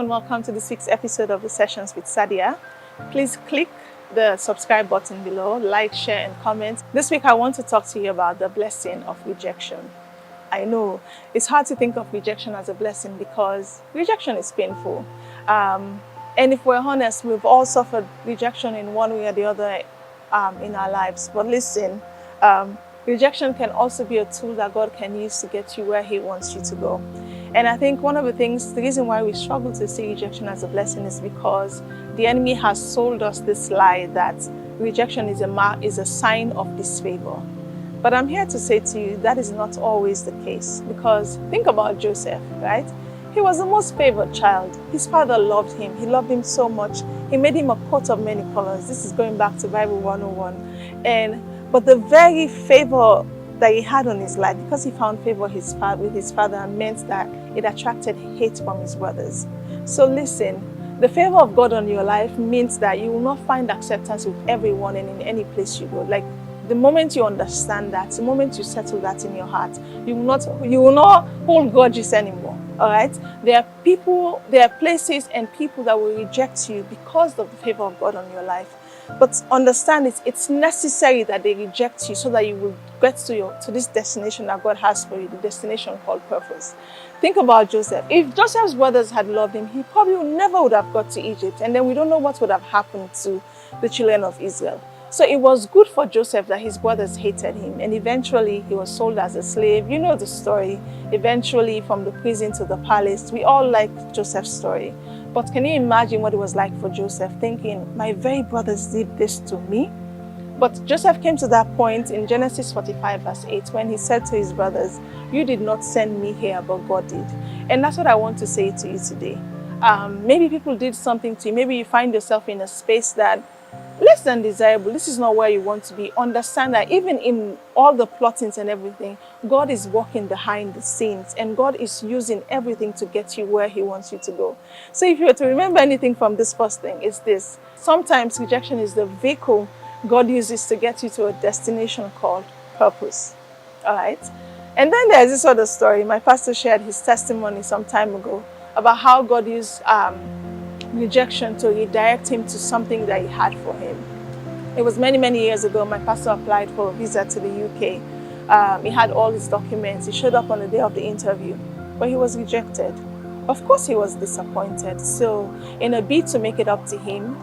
and welcome to the 6th episode of the Sessions with Sadia. Please click the subscribe button below, like, share, and comment. This week I want to talk to you about the blessing of rejection. I know it's hard to think of rejection as a blessing because rejection is painful. And if we're honest, we've all suffered rejection in one way or the other in our lives. But listen, rejection can also be a tool that God can use to get you where He wants you to go. And I think one of the reason why we struggle to see rejection as a blessing is because the enemy has sold us this lie that rejection is a sign of disfavor. But I'm here to say to you that is not always the case, because think about Joseph, right? He was the most favored child. His father loved him. He loved him so much. He made him a coat of many colors. This is going back to Bible 101. But the very favor that he had on his life, because he found favor with his father, meant that it attracted hate from his brothers. So listen, the favor of God on your life means that you will not find acceptance with everyone and in any place you go. Like the moment you understand that, the moment you settle that in your heart, you will not hold grudges anymore. All right? There are places and people that will reject you because of the favor of God on your life. But understand it's necessary that they reject you so that you will get to this destination that God has for you, the destination called purpose. Think about Joseph. If Joseph's brothers had loved him, he probably never would have got to Egypt. And then we don't know what would have happened to the children of Israel. So it was good for Joseph that his brothers hated him. And eventually he was sold as a slave. You know the story. Eventually from the prison to the palace. We all like Joseph's story. But can you imagine what it was like for Joseph, thinking, my very brothers did this to me? But Joseph came to that point in Genesis 45 verse 8 when he said to his brothers, you did not send me here, but God did. And that's what I want to say to you today. Maybe people did something to you. Maybe you find yourself in a space that less than desirable. This is not where you want to be. Understand that even in all the plottings and everything, God is working behind the scenes and God is using everything to get you where He wants you to go. So if you were to remember anything from this first thing, it's this. Sometimes rejection is the vehicle God uses to get you to a destination called purpose. All right? And then there's this other story. My pastor shared his testimony some time ago about how God used rejection to redirect him to something that He had for him. It was many, many years ago. My pastor applied for a visa to the UK. He had all his documents. He showed up on the day of the interview, but he was rejected. Of course, he was disappointed. So in a bid to make it up to him,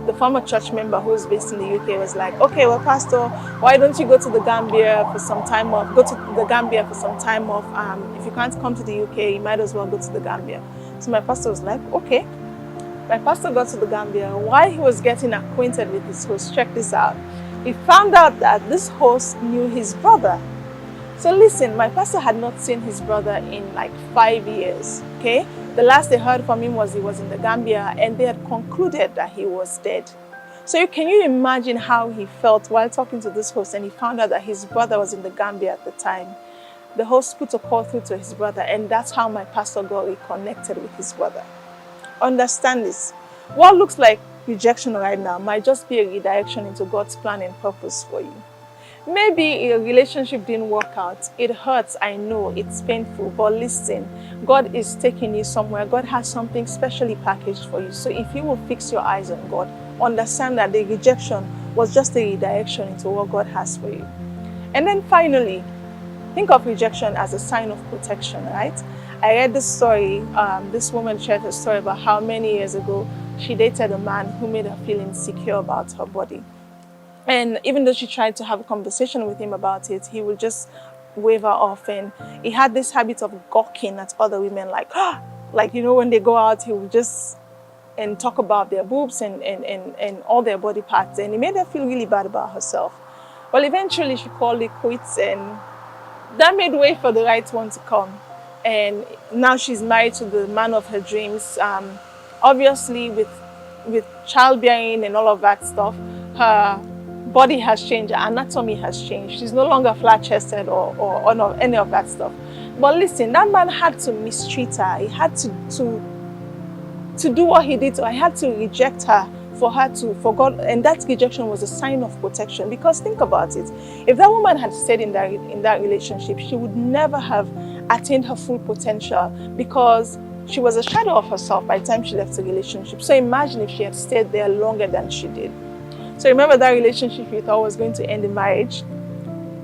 the former church member who was based in the UK was like, okay, well, Pastor, why don't you go to the Gambia for some time off? Go to the Gambia for some time off. If you can't come to the UK, you might as well go to the Gambia. So my pastor was like, okay. My pastor got to the Gambia. While he was getting acquainted with his host, check this out. He found out that this host knew his brother. So listen, my pastor had not seen his brother in like 5 years, okay? The last they heard from him was he was in the Gambia and they had concluded that he was dead. So can you imagine how he felt while talking to this host and he found out that his brother was in the Gambia at the time? The host put a call through to his brother and that's how my pastor got reconnected with his brother. Understand this. What looks like rejection right now might just be a redirection into God's plan and purpose for you. Maybe a relationship didn't work out. It hurts, I know, it's painful, but listen, God is taking you somewhere. God has something specially packaged for you. So if you will fix your eyes on God, understand that the rejection was just a redirection into what God has for you. And then finally, think of rejection as a sign of protection, right? I read this story, this woman shared her story about how many years ago she dated a man who made her feel insecure about her body. And even though she tried to have a conversation with him about it, he would just wave her off. And he had this habit of gawking at other women like, when they go out, he would just talk about their boobs and all their body parts. And it made her feel really bad about herself. Well, eventually she called it quits and that made way for the right one to come. And now she's married to the man of her dreams. Obviously, with childbearing and all of that stuff, her body has changed, her anatomy has changed. She's no longer flat-chested or any of that stuff. But listen, that man had to mistreat her. He had to do what he did to her. He had to reject her for God, and that rejection was a sign of protection. Because think about it, if that woman had stayed in that relationship, she would never have attained her full potential, because she was a shadow of herself by the time she left the relationship. So imagine if she had stayed there longer than she did. So remember that relationship you thought was going to end in marriage?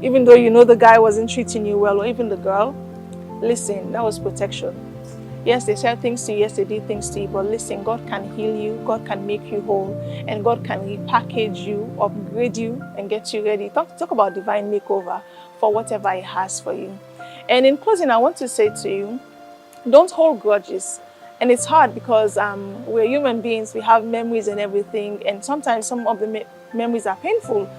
Even though you know the guy wasn't treating you well, or even the girl? Listen, that was protection. Yes, they said things to you, yes, they did things to you, but listen, God can heal you, God can make you whole, and God can repackage you, upgrade you, and get you ready. Talk about divine makeover for whatever He has for you. And in closing, I want to say to you, don't hold grudges. And it's hard because we're human beings, we have memories and everything, and sometimes some of the memories are painful,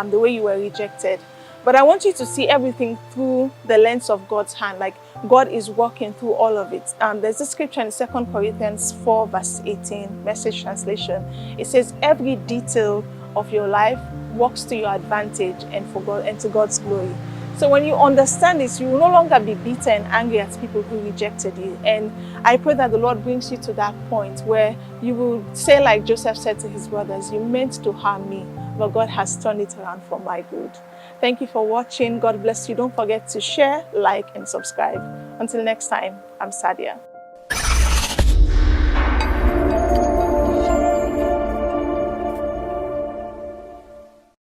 the way you were rejected. But I want you to see everything through the lens of God's hand, like God is working through all of it. There's a scripture in 2 Corinthians 4 verse 18, Message translation. It says, every detail of your life works to your advantage and for God and to God's glory. So when you understand this, you will no longer be bitter and angry at people who rejected you. And I pray that the Lord brings you to that point where you will say like Joseph said to his brothers, you meant to harm me, but God has turned it around for my good. Thank you for watching. God bless you. Don't forget to share, like, and subscribe. Until next time, I'm Sadia.